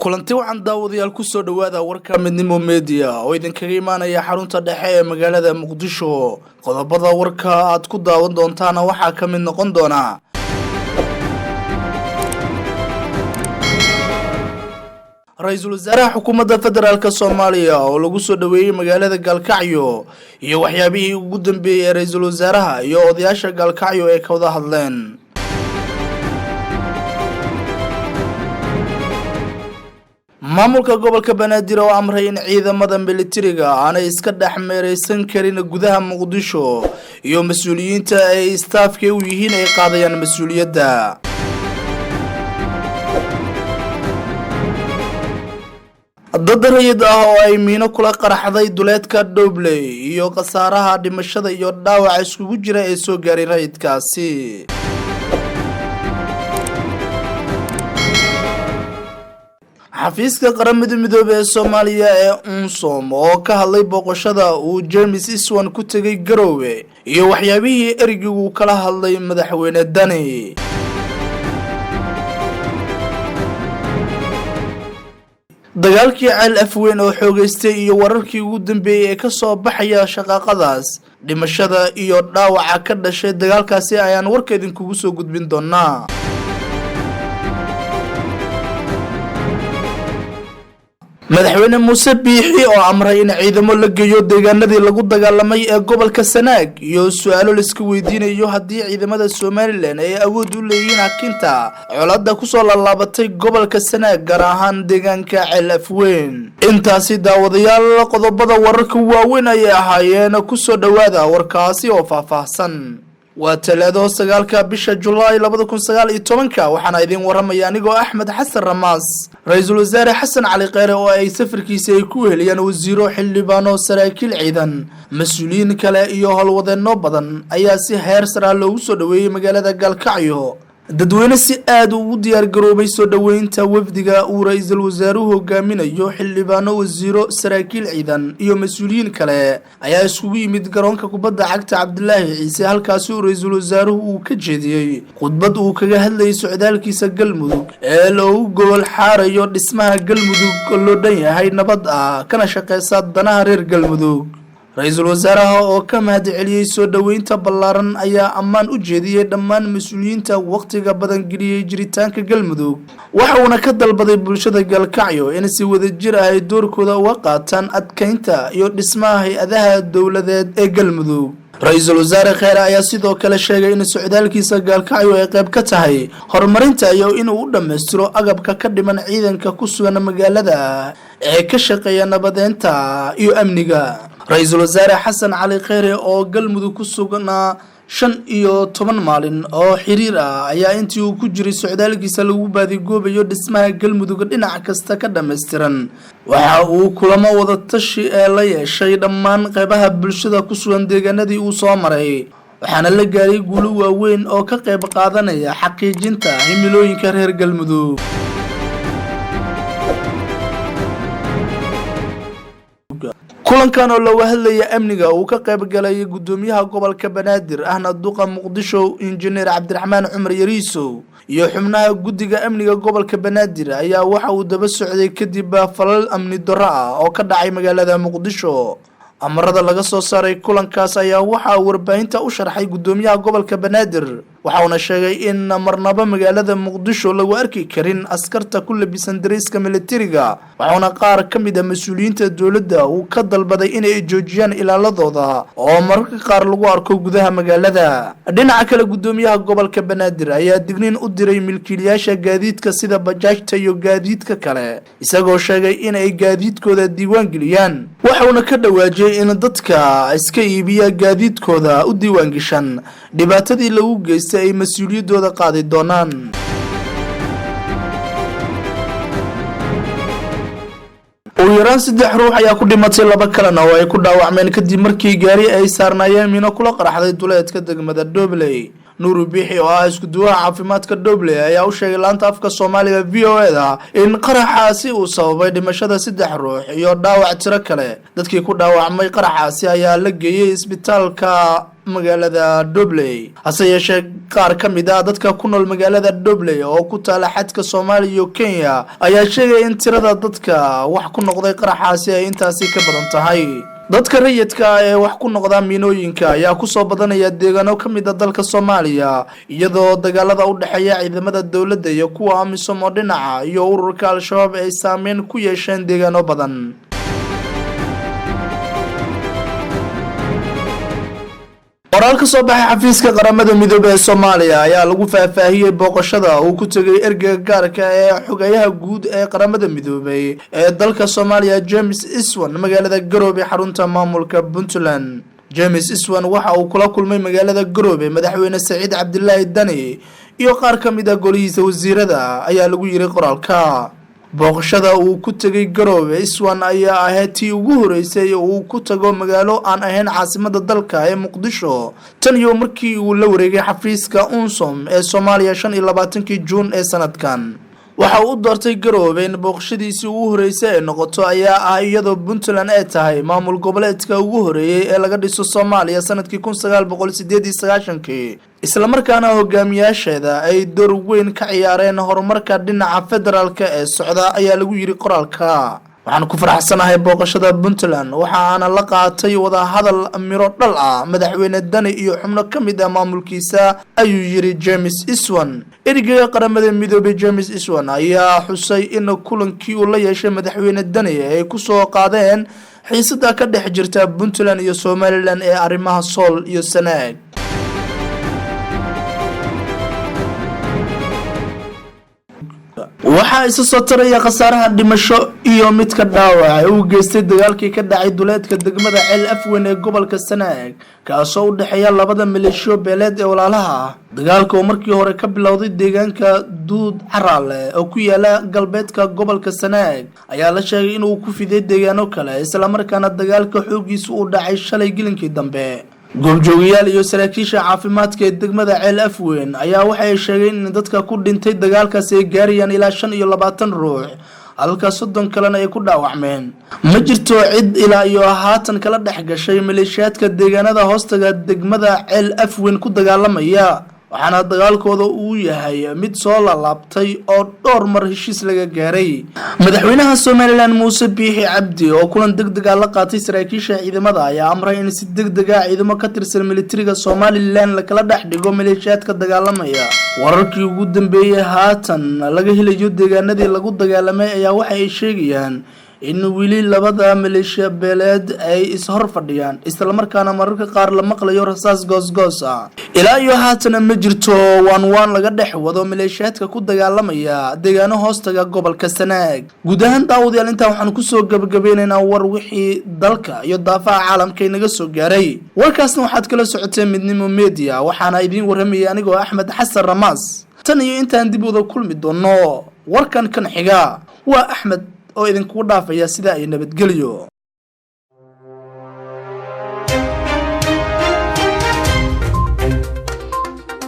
kulanti wacan daawadayaal ku soo dhawaada warka midnimo media oo idinkaga imaanaya xarunta dhexe ee magaalada Muqdisho. Qodobada warka aad ku daawan doontaan waxaa ka mid noqon doona Ra'iisul Wasaaraha Xukuumadda Federaalka Soomaaliya oo lagu soo dhaweeyay magaalada Galkacyo iyo waxyaabihii ugu dambeeyay ee Ra'iisul Wasaaraha iyo odayaasha Galkacyo ee ka wada hadleen. maamulka gobolka Banaadir oo amray in ciidamada militariga aanay iska dhaxmeereysan karin gudaha Muqdisho iyo mas'uuliyiinta ay staafka u yihiin ay qaadayaan mas'uuliyadda. dad rayid oo ay miino kula qaraxday duleedka Doobley iyo qasaaraha dhimashada iyo dhaawac isugu jira ee soo gaaray rayidkaasi. xafiiska qaramada midoobay ee Soomaaliya ee UNSOM oo ka hadlay booqashada uu James Iswan ku tagay Garowe iyo waxyaabihii erigigu kala hadlay madaxweyne Dani. dagaalkii ceel afweyn oo xoogeystay iyo wararkii ugu dambeeyay ee ka soo baxaya shaqaqadaas dhimashada iyo dhaawaca ka dhashay dagaalkaasi ayaan warkeedin kugu soo gudbin doonaa. madaxweyne Muuse Biixi oo amray in ciidamo la geeyo deegaanadii lagu dagaalamay ee gobolka Sanaag iyo su'aalo la iska weydiinayo haddii ciidamada Somaliland ay awood u leeyihiin hakinta colaadda ku soo laalaabatay gobolka Sanaag gaar ahaan deegaanka Ceel Afweyn. intaasi daawadayaal qodobada wararka waaweyn ay ahaayeen ku soo dhawaada warkaasi oo faahfaahsan. waa Talaado 9 bisha July 2019 waxaana idin waramaya anigoo Axmed Xasan Ramaas. Ra'iisul Wasaare Xasan Cali Kheyre oo ay safarkiisa ay ku heliyeen wasiiro xildhibaano saraakiil ciidan mas'uuliyiin kale iyo howlwadeenno badan ayaa si heer sare loogu soo dhaweeyay magaalada Galkacyo. dadweyne si aad ugu diyaar garoobay soo dhaweynta wafdiga uu ra'iisul wasaaruhu hogaaminayo xildhibaano wasiiro saraakiil ciidan iyo mas'uuliyiin kale ayaa isugu yimid garoonka kubadda cagta Cabdilaahi Ciise halkaas oo ra'iisul wasaaruhu uu ka jeediyay khudbad uu kaga hadlayay socdaalkiisa Galmudug ee loogu gobol xaarayo dhismaha Galmudug oo loo dhan yahay nabad ah kana shaqeysa danaha reer Galmudug. ra'iisul wasaaraha oo ka mahad celiyay soo dhaweynta ballaaran ayaa ammaan u jeediyay dhammaan mas'uuliyiinta waqtiga badan geliyay jiritaanka Galmudug waxaana ka dalbaday bulshada Galkacyo in si wadajir ah ay doorkooda uga qaataan adkeynta iyo dhismaha hay'adaha dawladeed ee Galmudug. ra'iisul wasaare Kheyre ayaa sidoo kale sheegay in socdaalkiisa Galkacyo ay qayb ka tahay horumarinta iyo in uu dhameystiro agabka ka dhiman ciidanka ku sugan magaalada ee ka shaqeeya nabadeynta iyo amniga. ra'iisul wasaare Xasan Cali Kheyre oo Galmudug ku sugnaa 15 maalin oo xiriir ah ayaa intii uu ku jiray socdaalkiisa lagu baadigoobayo dhismaha Galmudug dhinac kasta ka dhameystiran. waxa uu kulamo wada tashi ee la yeeshay dhammaan qaybaha bulshada ku sugan deegaanadii uu soo maray waxaana la gaaray guulo waaweyn oo ka qayb qaadanaya xaqiijinta himilooyinka reer Galmudug. kulankan oo looga hadlayay amniga uu ka qayb galay gudoomiyaha gobolka Banaadir ahna duqa Muqdisho injineer Cabdiraxmaan Cumar Yariiso iyo xubnaha guddiga amniga gobolka Banaadir ayaa waxa uu daba socday kadib falal amni darro ah oo ka dhacay magaalada Muqdisho. amarada laga soo saaray kulankaas ayaa waxa warbaahinta u sharxay gudoomiyaha gobolka Banaadir waxaana sheegay in marnaba magaalada Muqdisho lagu arki karin askarta ku labisan dareeska militariga waxaana qaar ka mid ah mas'uuliyiinta dawladda uu ka dalbaday inay joojiyaan ilaaladooda oo mararka qaar lagu arko gudaha magaalada. dhinaca kale gudoomiyaha gobolka Banaadir ayaa digniin u diray milkiilayaasha gaadiidka sida bajaajta iyo gaadiidka kale isagoo sheegay in ay gaadiidkooda diiwaan geliyaan waxaana ka dhawaajiyay in dadka iska iibiya gaadiidkooda u diiwaan gashan dhibaatadii lagu geystay ay mas'uuliyadooda qaadi doonaan. ugu yaraan 3 ruux ayaa ku dhimatay 2 kalena oo ay ku dhaawacmeen kadib markii gaari ay saarnaayeen miino kula qaraxday duleedka degmada Doobley. Nuuru Biixi oo ah isku duwaha caafimaadka Doobley ayaa u sheegay laanta afka Soomaaliga VOA in qaraxaasi uu sababay dhimashada 3 ruux iyo dhaawac tiro kale. dadkii ku dhaawacmay qaraxaasi ayaa la geeyay isbitaalka magaalada Dobley hase yeeshee qaar ka mid ah dadka ku nool magaalada Dobley oo ku taala xadka Soomaaliya iyo Kenya ayaa sheegay in tirada dadka wax ku noqday qaraxaasi ay intaasi ka badan tahay. dadka rayidka ee wax ku noqda miinooyinka ayaa ku soo badanaya deegaano ka mid ah dalka Soomaaliya iyadoo dagaalada u dhaxeeya ciidamada dawladda iyo kuwa amisom oo dhinaca iyo ururka Al-Shabaab ay saameyn ku yeesheen deegaano badan. qoraal ka soo baxay xafiiska qaramada midoobay ee Soomaaliya ayaa lagu faahfaahiyay booqashada uu ku tagay ergeyga gaarka ee xogayaha guud ee qaramada midoobay ee dalka Soomaaliya James Iswan magaalada Garowe xarunta maamulka Puntland. James Iswan waxa uu kula kulmay magaalada Garowe madaxweyne Saciid Cabdullaahi Dani iyo qaar ka mid ah golihiisa wasiirada ayaa lagu yiri qoraalka. booqashada uu ku tagay Garowe Iswan ayaa ahayd tii ugu horeysay oo uu ku tago magaalo aan ahayn caasimada dalka ee Muqdisho tan iyo markii uu la wareegay xafiiska UNSOM ee Soomaaliya 25 Juun ee sanadkan. waxa uu doortay Garowe in booqashadiisii ugu horeysay ay noqoto ayaa ah iyadoo Puntland ay tahay maamul goboleedka ugu horeeyay ee laga dhiso Soomaaliya sanadkii 1998 isla markaana hogaamiyaasheeda ay door weyn ka ciyaareen horumarka dhinaca federaalka ee socda ayaa lagu yiri qoraalka. waxaan ku faraxsanahay booqashada Puntland waxaana la qaatay wada hadal miro dhal ah madaxweyne Dani iyo xubno ka mid ah maamulkiisa ayuu yiri James Iswan. ergeyga qaramada midoobay James Iswan ayaa xusay in kulankii uu la yeeshay madaxweyne Dani ay ku soo qaadeen xiisada ka dhex jirta Puntland iyo Somaliland ee arrimaha Sool iyo Sanaag. waxaa isa soo taraya khasaaraha dhimasho iyo mid ka dhaawac uu geystay dagaalkii ka dhacay duleedka degmada Ceel Afweyn ee gobolka Sanaag kaasoo u dhaxeeya labada maleeshiyo beeleed ee walaalaha ah. dagaalka oo markii hore ka bilowday deegaanka Duud Caraale oo ku yaala galbeedka gobolka Sanaag ayaa la sheegay inuu ku fiday deegaano kale isla markaana dagaalka xoogiisu u dhacay shalay gilinkii dambe. goobjoogayaal iyo saraakiisha caafimaadka ee degmada Ceel Afweyn ayaa waxay sheegeen in dadka ku dhintay dagaalkaas ay gaarayaan ilaa 25 ruux halka 30 kalena ay ku dhaawacmeen. ma jirto cid ilaa iyo haatan kala dhex gashay maleeshiyaadka deegaanada hoostaga degmada Ceel Afweyn ku dagaalamaya waxaana dagaalkooda uu yahay mid soo laabtay oo dhowr mar heshiis laga gaaray. madaxweynaha Somaliland Muuse Biixi Cabdi oo kulan degdeg ah la qaatay saraakiisha ciidamada ayaa amray in si degdeg ah ciidamo ka tirsan militariga Somaliland la kala dhex dhigo maleeshiyaadka dagaalamaya. wararkii ugu dambeeyay haatan laga helayo deegaanadii lagu dagaalamay ayaa waxa ay sheegayaan in wili labada maleeshiya beeleed ay is hor fadhiyaan isla markaana mararka qaar la maqlayo rasaas goosgoos ah. ilaa iyo haatan ma jirto waan laga dhex wado maleeshiyaadka ku dagaalamaya deegaano hoostaga gobolka Sanaag. guud ahaan daawadayaal inta waxaan ku soo gabagabeynaynaa war wixii dalka iyo daafaha caalamka inaga soo gaaray. warkaasna waxaad kala socoteen Midnimo Media waxaana idin warramay anigoo Axmed Xasan Ramaas. tan iyo intaan dib uda kulmi doono warkan kan xiga waa Axmed oo idinku dhaafaya sida ay nabadgeliyo.